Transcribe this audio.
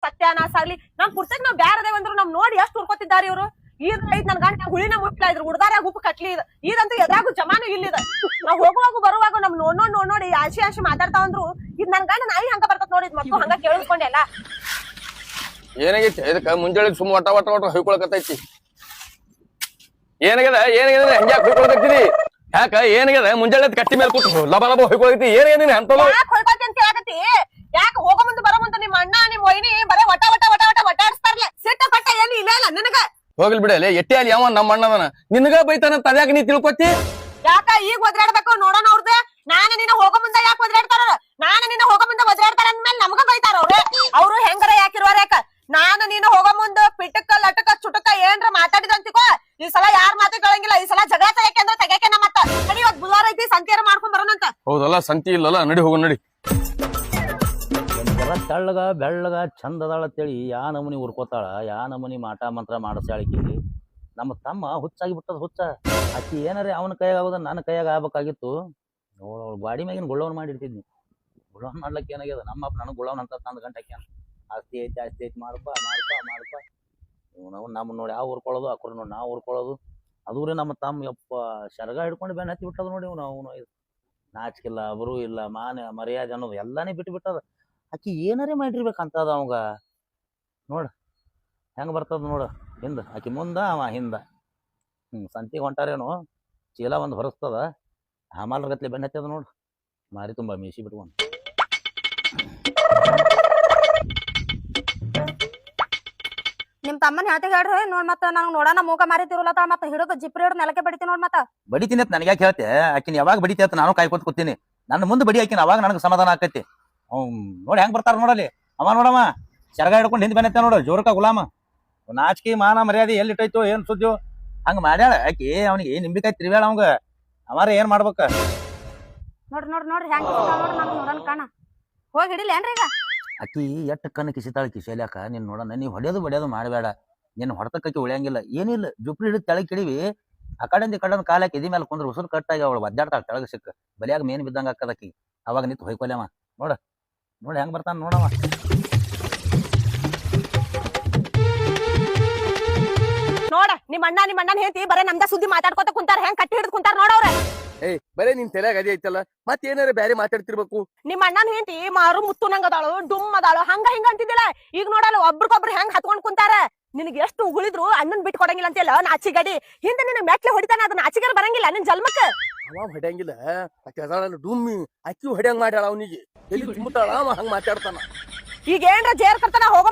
ಸತ್ಯಾನಾಶ ಆಗ್ಲಿ ನಮ್ ಪುಸ್ತಕ ನಾವ್ ಬ್ಯಾರದೇವ್ ಅಂದ್ರು ನಮ್ ನೋಡಿ ಎಷ್ಟು ಹುರ್ಕೋತಿದ್ದಾರೆ ಇವ್ರು. ಈದ್ ಐತ್ ನನ್ ಗಂಟ ಹುಳಿನ ಮುಟ್ಲ ಇದ್ರು ಉಡ್ದಾರ್ಯಾಗ ಉಪ್ಪು ಕಟ್ಲಿ ಇದಂತೂ ಎದ್ರಾಗು ಜಮಾನು ಇಲ್ಲಿದ. ನಾವ್ ಹೋಗುವಾಗ ಬರುವಾಗ ನಮ್ ನೋಡಿ ಆಶಿ ಮಾತಾಡ್ತಾವಂದ್ರು ಇದ್ ನನ್ ಗಂಡ ನಾಯಿ ಹಂಗ ಬರ್ತದ ನೋಡಿದ್ ಮಕ್ಕಳು ಹಂಗ ಕೇಳಿಸ್ಕೊಂಡೆ ಅಲ್ಲ. ಏನಾಗೈತಿ ಇದಕ್ಕ ಮುಂಜಾನೆ ಸುಮ್ಮ ವಟ ವಟ ವಟ ಹೊಯ್ಕೊಳಕತ್ತೈತಿ. ಏನಾಗ್ಯದ ಹಂಗ್ಯಾಕ್ ಹೊಯ್ಕೊಳಕತ್ತೀರಿ? ಯಾಕ ಏನಾಗ್ಯದ ಮುಂಜಾನೆ ಕಟ್ಟಿ ಮೇಲೆ ಕೂತು ಲಬ ಲಬ ಹೊಯ್ಕೊಳಕತ್ತಿ? ಏನಾಗ್ಯದ ಅಂತಲ್ಲ ಯಾಕೆ ಹೊಯ್ಕೊತಿ ಅಂತ ಕೇಳಕತ್ತಿ? ಯಾಕೆ ಹೋಗೋ ಮುಂದೆ ಬರೋ ಮುಂದೆ ನಿಮ್ಮ ಅಣ್ಣ ನಿಮ್ ವೈನಿ ಬರೇ ವಟ ವಟ ವಟ ವಟ ವಟಾಡ್ಸ್ತಾರಲ್ಲ. ಸಿಟ್ಟ ಪಟ್ಟ ಏನು ಇಲ್ಲ ಇಲ್ಲ ನಿನಗ? ಹೋಗ್ಲಿ ಬಿಡಲೆ ಎಟ್ಟೆ ಅಲ್ಲಿ ಯಾವ ನಮ್ಮ ಅಣ್ಣದನ ನಿನಗ ಬೈತಾನ ತದ್ಯಾಕ ನೀ ತಿಳ್ಕೊತಿ? ಯಾಕ ಈಗ ಒದ್ರಾಡ್ಬೇಕು ನೋಡೋಣ ಅವ್ರದ್ದು. ನಾನು ನಿನ್ನ ಹೋಗೋ ಮುಂದೆ ಯಾಕೆ ಒದ್ರಾಡ್ತಾರ? ನಾನು ನಿನ್ನ ಹೋಗೋ ಮುಂದೆ ಒದ್ರಾಡ್ತಾರ ಅಂದ್ಮೇಲೆ ನಮಗ ಬೈತಾರ ಅವ್ರು ಹೆಂಗಾರ ಯಾಕಿರುವಾರ ಯಾಕ? ನಾನು ನೀನು ಹೋಗೋ ಮುಂದೆ ಪಿಟಕ ಲಟಕ ಚುಟಕ ಏನ್ರ ಮಾತಾಡಿದಂತಿಕೋ ಈ ಸಲ ಯಾರ ಮಾತು ಕೇಳಂಗಿಲ್ಲ. ಈ ಸಲ ಜಗಳ ತೆಗಕ್ಕೆ ಅಂದ್ರೆ ತೆಗಕ್ಕೆ ಮತ್ತ ನಡಿ ಇವತ್ತು ಬುಧವಾರ ಐತಿ ಸಂತಿಯಾರ ಮಾಡ್ಕೊಂಡ್ ಬರೋಣಂತ. ಹೌದಲ್ಲ ಸಂತಿ ಇಲ್ಲಲ್ಲ ನಡಿ ಹೋಗೋಣ ನಡಿ. ತೆಳ್ಳಗ ಬೆಳ್ಳಗ ಚಂದ ಅದಾಳ ಅಂತೇಳಿ ಯಾ ನಮೂನಿ ಉರ್ಕೋತಾಳ, ಯಾ ನಮೂನಿ ಮಾಟ ಮಂತ್ರ ಮಾಡಿಸ್ಯಾಳಿಕಿ. ನಮ್ಮ ತಮ್ಮ ಹುಚ್ಚಾಗಿ ಬಿಟ್ಟದ ಹುಚ್ಚ. ಆಕಿ ಏನಾರೇ ಅವನ ಕೈಯಾಗ ಆಗೋದ ನನ್ನ ಕೈಯಾಗ ಆಗ್ಬೇಕಾಗಿತ್ತು. ಅವಳು ಗಾಡಿ ಮ್ಯಾಗಿನ ಗುಳ್ಳವನ್ ಮಾಡಿರ್ತಿದ್ನಿ. ಗುಳ್ಳವನ್ ಮಾಡ್ಲಕ್ಕೆ ಏನಾಗ್ಯದ? ನಮ್ಮಪ್ಪ ನನಗೆ ಗುಳ್ಳವನ್ ಅಂತ ತಂದು ಗಂಟೆ ಆಸ್ತಿ ಐತಿ ಮಾಡಪ್ಪ ನಾವು ನಮ್ಮ ನೋಡಿ ಯಾವ ಉರ್ಕೊಳ್ಳೋದು ಅಕ್ರ ನೋಡಿ ನಾವು ಉರ್ಕೊಳ್ಳೋದು. ಅದೂರೇ ನಮ್ಮ ತಮ್ಮ ಯಪ್ಪ ಶರ್ಗ ಹಿಡ್ಕೊಂಡು ಬೆನ್ನ ಹತ್ತಿ ಬಿಟ್ಟದ ನೋಡಿ. ಅವನು ನಾಚಿಕಿಲ್ಲ, ಅಬರು ಇಲ್ಲ, ಮರ್ಯಾದೆ ಅನ್ನೋದು ಎಲ್ಲಾನೇ ಬಿಟ್ಟದ. ಆಕಿ ಏನಾರೇ ಮಾಡಿರ್ಬೇಕಂತದ ಅವಂಗ. ನೋಡ ಹೆಂಗ ಬರ್ತದ ನೋಡ ಹಿಂದ ಆಕಿ ಮುಂದ ಅವ ಹಿಂದ. ಸಂತಿಗೆ ಹೊಂಟಾರೇನು ಚೀಲ ಒಂದು ಹೊರಸ್ತದ. ಹಾಮಾಲ್ರ ಗತ್ಲೆ ಬೆನ್ನ ಹತ್ತದ ನೋಡು. ಮಾರಿ ತುಂಬಾ ಮೀಸಿ ಬಿಟ್ಕೊಂಡು ನಿಮ್ ತಮ್ಮನ ಹೇಳ್ತಿ ಹೇಳ್ರಿ ನೋಡ್ ಮತ್ತ ನಂಗ್ ನೋಡೋಣ ಮೂಕ ಮಾರಿತಿರಲ್ಲ ಮತ್ತ ಹಿಡಿದು ಜಿಪ್ರಿ ಹಿಡಿದು ನೆಲಕ್ಕೆ ಬಡಿತಿ ನೋಡ್ ಮತ್ತ. ಬಡಿತೀನಿ ಅಂತ ನನಗೆ ಯಾಕೆ ಹೇಳ್ತೆ? ಆಕಿನ ಯಾವಾಗ ಬಡಿತಿ ಅಂತ ನಾನು ಕಾಯ್ಕೊತ ಕೂತೀನಿ. ನನ್ನ ಮುಂದೆ ಬಡಿ ಆಕಿನ ಅವಾಗ ನನಗೆ ಸಮಾಧಾನ ಆಕೈತಿ. ನೋಡಿ ಹೆಂಗ್ ಬರ್ತಾರ ನೋಡಲಿ. ಅವ ನೋಡಮ್ಮ ಶರ್ಗ ಹಿಡ್ಕೊಂಡು ಹಿಂದ್ ಬೆನ್ನತ್ತ ನೋಡ ಜೋರಕ ಗುಲಾಮ. ನಾಚಿಕೆ ಮಾನ ಮರ್ಯಾದೆ ಎಲ್ಲಿ ಇಟ್ಟೈತೋ ಏನ್ ಸುದ್ದಿಯೋ ಹಂಗ ಮಾಡ್ಯಾಳ ಆಕಿ. ಅವನಿಗೆ ನಿಂಬಿಕಾಯಿ ತಿರ್ವ್ಯಾಳ ಅವಂಗ. ಅವಾರ ಏನ್ ಮಾಡ್ಬೇಕ ನೋಡ್ರಿ ಹೆಂಗ್ ನೋಡೋಣ ಕಾಣ ಹೋಗಿ ಹಿಡಿಲಿ ಏನ್ರಿ ಈಗ? ಆಕಿ ಎಟ್ಟ ಕಣ್ಣು ಕಿಸಿತಾಳ ಕಿಶಲ್ಯಾಕ. ನೀನ್ ನೋಡಣ ನೀವ್ ಹೊಡೆಯೋದು ಮಾಡಬೇಡ. ನಿನ್ ಹೊಡೆತಕ್ಕಿ ಉಳಿಯಂಗಿಲ್ಲ ಏನಿಲ್ಲ. ಜುಪ್ರಿ ಹಿಡಿದು ತೆಳಗ್ ಕಿಡಿವಿ ಆ ಕಡೆಯಿಂದ ಈ ಕಡೆ ಕಾಲಾಕಿ ಎದಿ ಮೇಲೆ ಕುಂದ್ರ ಉಸುರು ಕಟ್ಟಾಗಿ ಅವಳು ಒದ್ದಾಡ್ತಾಳ ತೆಳಗ ಸಿಕ್ಕ ಬಲಿಯಾಗ ಮೇನ್ ಬಿದ್ದಂಗ ಹಾಕದಕ್ಕಿ. ಅವಾಗ ನಿಂತು ಹೊಯ್ಕೊಲ್ಯವ ನೋಡಿ ಹೆಂಗ್ ಬರ್ತಾನ ನೋಡವ. ನೋಡ ನಿಮ್ಮ ಅಣ್ಣನ ಹೇಳ್ತಿ ಬರೇ ನಮ್ದ ಸುದ್ದಿ ಮಾತಾಡ್ಕೊತ ಕುಂತಾರ. ಹೆಂಗ್ ಕಟ್ಟಿ ಹಿಡಿದು ಕುಂತಾರ ನೋಡವ್ರ. ಏಯ್ ಬರೇ ನಿನ್ ತಲೆಯಾಗ ಅದೇ ಐತಲ್ಲ ಮತ್ ಏನಾರ ಬ್ಯಾರೆ ಮಾತಾಡ್ತಿರ್ಬೇಕು. ನಿಮ್ಮ ಅಣ್ಣನ ಹೇಳ್ತಿ ಮಾರು ಮುತ್ತು ನಂಗದಾಳು ಡುಮ್ ಅದಾಳು ಹಂಗ ಹಿಂಗ ಅಂತಿದ್ದಿಲ್ಲ. ಈಗ ನೋಡಲ್ಲ ಒಬ್ರಿಗೊಬ್ರು ಹೆಂಗ್ ಹತ್ಕೊಂಡ್ ಕುಂತಾರ. ನಿನಗೆ ಎಷ್ಟು ಉಗುಳಿದ್ರು ಅಣ್ಣನ್ ಬಿಟ್ಟು ಕೊಡಂಗಿಲ್ಲ ಅಂತೆಲ್ಲ ನಾಚಿಗಡಿ. ಹಿಂದೆ ನಿನ್ನ ಮೆಟ್ಲೆ ಹೊಡಿತಾನ ಅದನ್ನ ನಾಚಿಗಾರ ಬರಂಗಿಲ್ಲ ನಿನ್ ಜನ್ಮಕ್ಕ. ಅವ ಹೊಡ್ಯಂಗಿಲ್ಲ ಆಕಿ ಅದಾಳಲ್ಲ ಡುಮ್ಮಿ ಅಕ್ಕಿ ಹೊಡ್ಯಂಗ್ ಮಾಡ್ಯಾಳ ಅವನಿಗೆ. ಎಲ್ಲಿ ತುಂಬತಾಳ ಅವ ಹಂಗ ಮಾತಾಡ್ತಾನ. ಈಗ ಏನ್ರ ಜೇರ್ ಕರ್ತಾನ ಹೋಗೋ